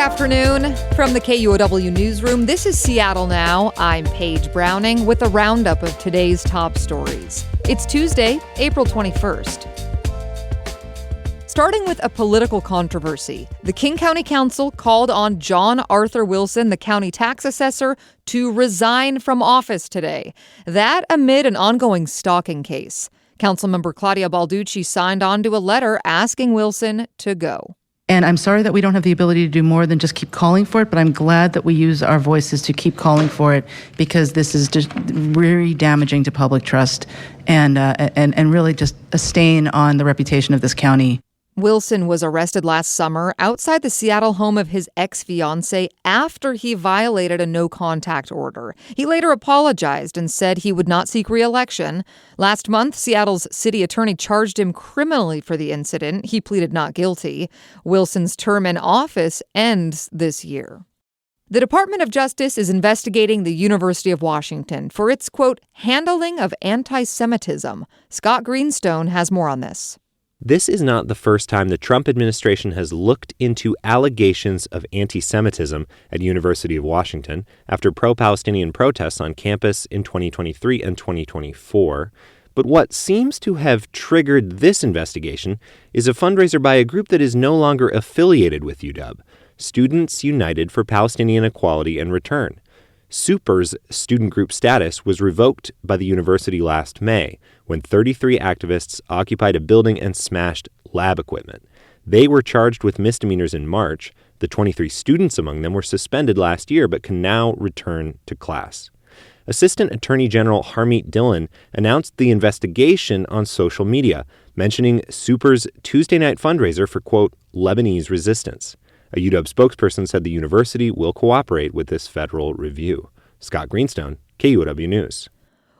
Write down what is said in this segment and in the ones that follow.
afternoon. From the KUOW newsroom, this is Seattle Now. I'm Paige Browning with a roundup of today's top stories. It's Tuesday, April 21st. Starting with a political controversy, the King County Council called on John Arthur Wilson, the county tax assessor, to resign from office today. That amid an ongoing stalking case. Councilmember Claudia Balducci signed on to a letter asking Wilson to go. And I'm sorry that we don't have the ability to do more than just keep calling for it, but I'm glad that we use our voices to keep calling for it, because this is just really damaging to public trust and really just a stain on the reputation of this county. Wilson was arrested last summer outside the Seattle home of his ex-fiancée after he violated a no-contact order. He later apologized and said he would not seek re-election. Last month, Seattle's city attorney charged him criminally for the incident. He pleaded not guilty. Wilson's term in office ends this year. The Department of Justice is investigating the University of Washington for its, quote, handling of anti-Semitism. Scott Greenstone has more on this. This is not the first time the Trump administration has looked into allegations of anti-Semitism at University of Washington after pro-Palestinian protests on campus in 2023 and 2024. But what seems to have triggered this investigation is a fundraiser by a group that is no longer affiliated with UW, Students United for Palestinian Equality and Return. SUPER's student group status was revoked by the university last May when 33 activists occupied a building and smashed lab equipment. They were charged with misdemeanors in March. The 23 students among them were suspended last year but can now return to class. Assistant Attorney General Harmeet Dillon announced the investigation on social media, mentioning SUPER's Tuesday night fundraiser for, quote, Lebanese resistance. A UW spokesperson said the university will cooperate with this federal review. Scott Greenstone, KUOW News.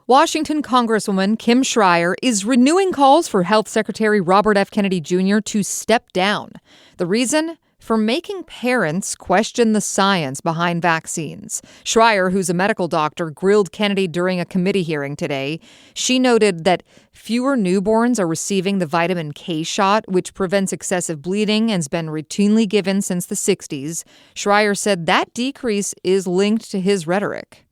Washington Congresswoman Kim Schreier is renewing calls for Health Secretary Robert F. Kennedy Jr. to step down. The reason? For making parents question the science behind vaccines. Schreier, who's a medical doctor, grilled Kennedy during a committee hearing today. She noted that fewer newborns are receiving the vitamin K shot, which prevents excessive bleeding and has been routinely given since the 60s. Schreier said that decrease is linked to his rhetoric.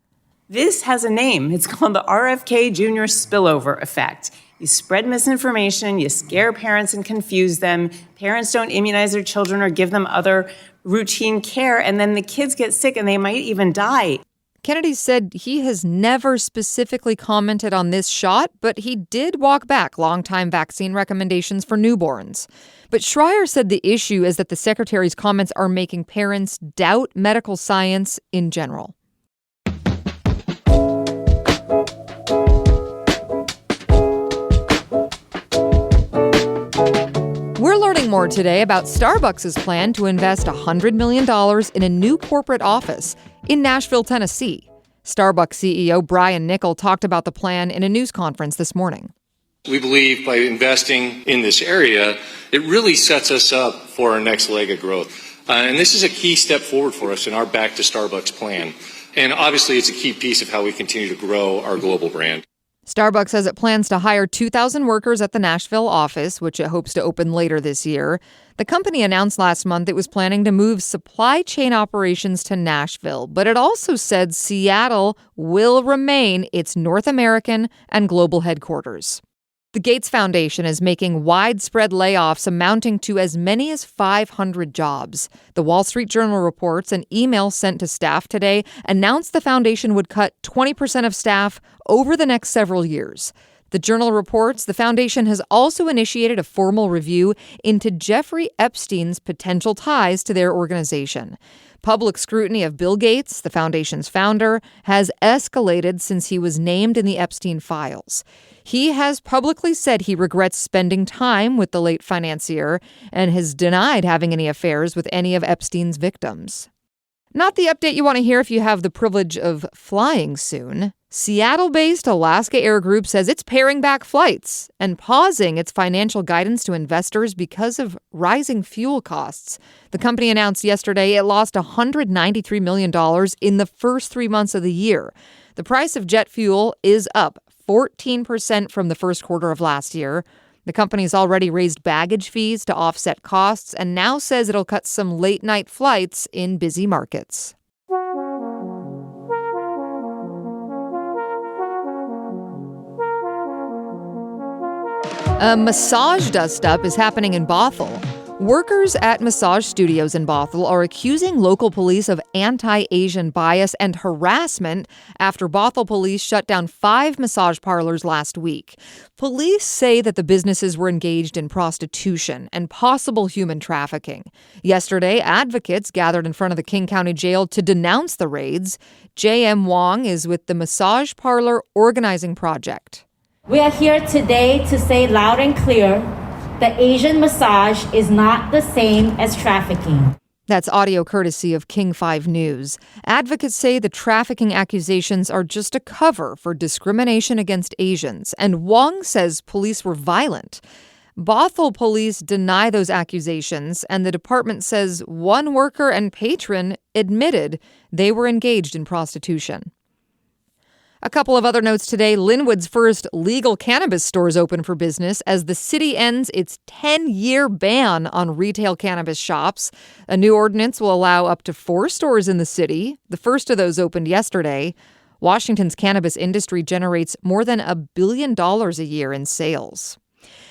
This has a name. It's called the RFK Jr. spillover effect. You spread misinformation, you scare parents and confuse them. Parents don't immunize their children or give them other routine care, and then the kids get sick and they might even die. Kennedy said he has never specifically commented on this shot, but he did walk back longtime vaccine recommendations for newborns. But Schreier said the issue is that the secretary's comments are making parents doubt medical science in general. We're learning more today about Starbucks' plan to invest $100 million in a new corporate office in Nashville, Tennessee. Starbucks CEO Brian Niccol talked about the plan in a news conference this morning. We believe by investing in this area, it really sets us up for our next leg of growth. And this is a key step forward for us in our Back to Starbucks plan. And obviously, it's a key piece of how we continue to grow our global brand. Starbucks says it plans to hire 2,000 workers at the Nashville office, which it hopes to open later this year. The company announced last month it was planning to move supply chain operations to Nashville, but it also said Seattle will remain its North American and global headquarters. The Gates Foundation is making widespread layoffs amounting to as many as 500 jobs. The Wall Street Journal reports an email sent to staff today announced the foundation would cut 20% of staff over the next several years. The Journal reports the foundation has also initiated a formal review into Jeffrey Epstein's potential ties to their organization. Public scrutiny of Bill Gates, the foundation's founder, has escalated since he was named in the Epstein files. He has publicly said he regrets spending time with the late financier and has denied having any affairs with any of Epstein's victims. Not the update you want to hear if you have the privilege of flying soon. Seattle-based Alaska Air Group says it's paring back flights and pausing its financial guidance to investors because of rising fuel costs. The company announced yesterday it lost $193 million in the first 3 months of the year. The price of jet fuel is up 14% from the first quarter of last year. The company's already raised baggage fees to offset costs and now says it'll cut some late-night flights in busy markets. A massage dust-up is happening in Bothell. Workers at massage studios in Bothell are accusing local police of anti-Asian bias and harassment after Bothell police shut down 5 massage parlors last week. Police say that the businesses were engaged in prostitution and possible human trafficking. Yesterday, advocates gathered in front of the King County Jail to denounce the raids. J.M. Wong is with the Massage Parlor Organizing Project. We are here today to say loud and clear that Asian massage is not the same as trafficking. That's audio courtesy of King 5 News. Advocates say the trafficking accusations are just a cover for discrimination against Asians, and Wong says police were violent. Bothell police deny those accusations, and the department says one worker and patron admitted they were engaged in prostitution. A couple of other notes today. Linwood's first legal cannabis stores open for business as the city ends its 10-year ban on retail cannabis shops. A new ordinance will allow up to 4 stores in the city. The first of those opened yesterday. Washington's cannabis industry generates more than $1 billion a year in sales.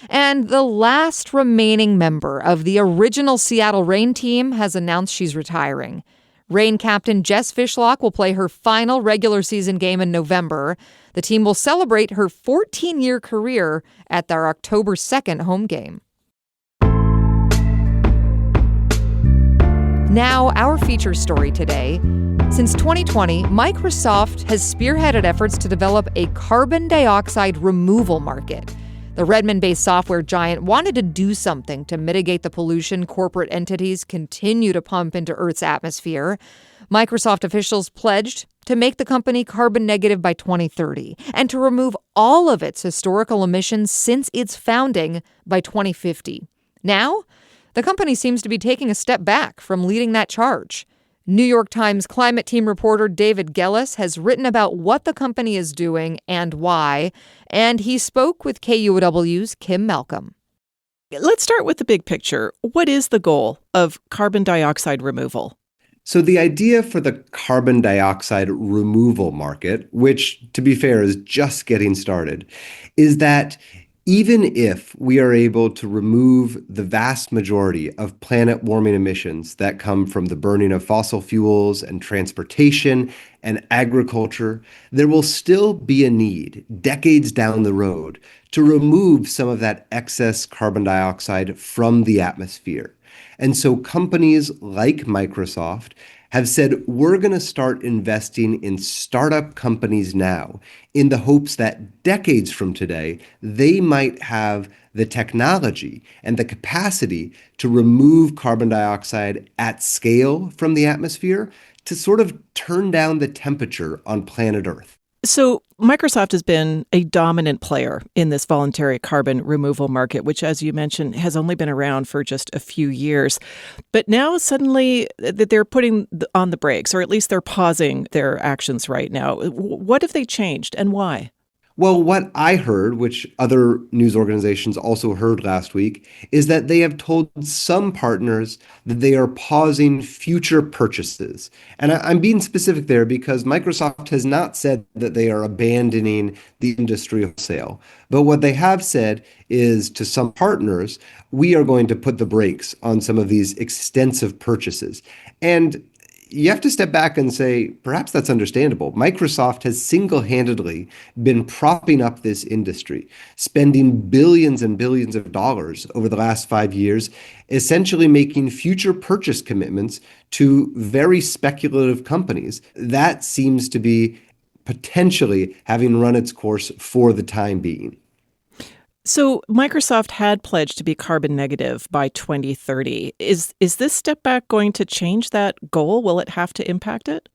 And the last remaining member of the original Seattle Reign team has announced she's retiring. Reign captain Jess Fishlock will play her final regular season game in November. The team will celebrate her 14-year career at their October 2nd home game. Now, our feature story today. Since 2020, Microsoft has spearheaded efforts to develop a carbon dioxide removal market. The Redmond-based software giant wanted to do something to mitigate the pollution corporate entities continue to pump into Earth's atmosphere. Microsoft officials pledged to make the company carbon negative by 2030 and to remove all of its historical emissions since its founding by 2050. Now, the company seems to be taking a step back from leading that charge. New York Times climate team reporter David Gellis has written about what the company is doing and why, and he spoke with KUOW's Kim Malcolm. Let's start with the big picture. What is the goal of carbon dioxide removal? So the idea for the carbon dioxide removal market, which, to be fair, is just getting started, is that even if we are able to remove the vast majority of planet warming emissions that come from the burning of fossil fuels and transportation and agriculture, there will still be a need decades down the road to remove some of that excess carbon dioxide from the atmosphere. And so companies like Microsoft have said, we're going to start investing in startup companies now in the hopes that decades from today, they might have the technology and the capacity to remove carbon dioxide at scale from the atmosphere to sort of turn down the temperature on planet Earth. So Microsoft has been a dominant player in this voluntary carbon removal market, which, as you mentioned, has only been around for just a few years. But now suddenly that they're putting on the brakes, or at least they're pausing their actions right now. What have they changed and why? Well, what I heard, which other news organizations also heard last week, is that they have told some partners that they are pausing future purchases. And I'm being specific there because Microsoft has not said that they are abandoning the industry wholesale. But what they have said is to some partners, we are going to put the brakes on some of these extensive purchases. And you have to step back and say, perhaps that's understandable. Microsoft has single-handedly been propping up this industry, spending billions and billions of dollars over the last 5 years, essentially making future purchase commitments to very speculative companies. That seems to be potentially having run its course for the time being. So Microsoft had pledged to be carbon negative by 2030. Is this step back going to change that goal? Will it have to impact it?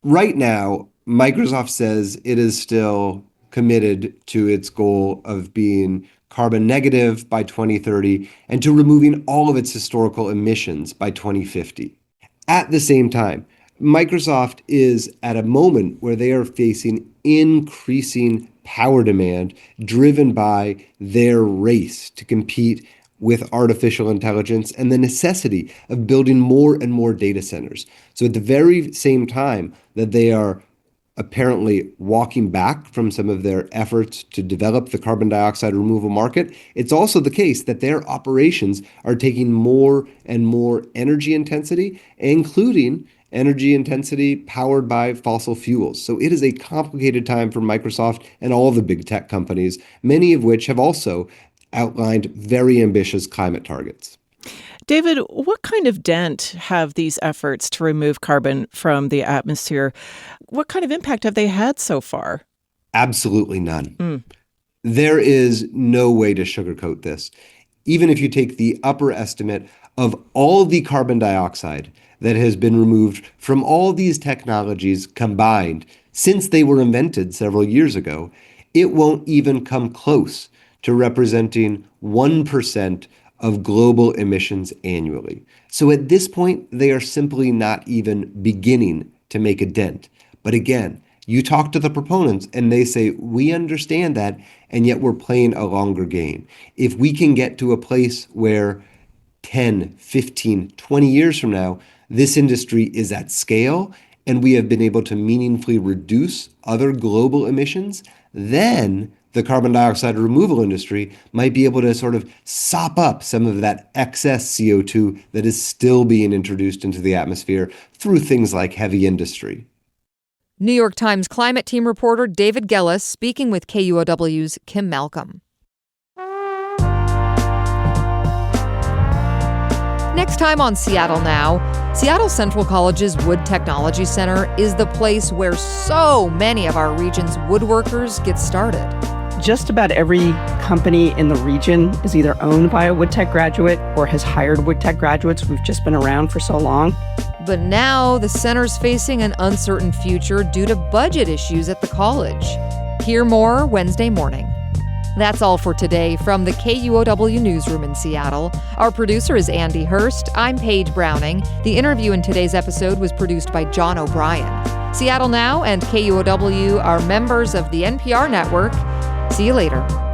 Right now, Microsoft says it is still committed to its goal of being carbon negative by 2030 and to removing all of its historical emissions by 2050. At the same time, Microsoft is at a moment where they are facing increasing power demand driven by their race to compete with artificial intelligence and the necessity of building more and more data centers. So at the very same time that they are apparently walking back from some of their efforts to develop the carbon dioxide removal market, it's also the case that their operations are taking more and more energy intensity, including energy intensity powered by fossil fuels. So it is a complicated time for Microsoft and all the big tech companies, many of which have also outlined very ambitious climate targets. David, what kind of dent have these efforts to remove carbon from the atmosphere? What kind of impact have they had so far? Absolutely none. There is no way to sugarcoat this. Even if you take the upper estimate of all the carbon dioxide that has been removed from all these technologies combined since they were invented several years ago, it won't even come close to representing 1% of global emissions annually. So at this point, they are simply not even beginning to make a dent. But again, you talk to the proponents and they say, we understand that, and yet we're playing a longer game. If we can get to a place where 10, 15, 20 years from now, this industry is at scale and we have been able to meaningfully reduce other global emissions, then the carbon dioxide removal industry might be able to sort of sop up some of that excess CO2 that is still being introduced into the atmosphere through things like heavy industry. New York Times climate team reporter David Gellis speaking with KUOW's Kim Malcolm. Next time on Seattle Now, Seattle Central College's Wood Technology Center is the place where so many of our region's woodworkers get started. Just about every company in the region is either owned by a wood tech graduate or has hired wood tech graduates. We've just been around for so long. But now the center's facing an uncertain future due to budget issues at the college. Hear more Wednesday morning. That's all for today from the KUOW Newsroom in Seattle. Our producer is Andy Hurst. I'm Paige Browning. The interview in today's episode was produced by John O'Brien. Seattle Now and KUOW are members of the NPR network. See you later.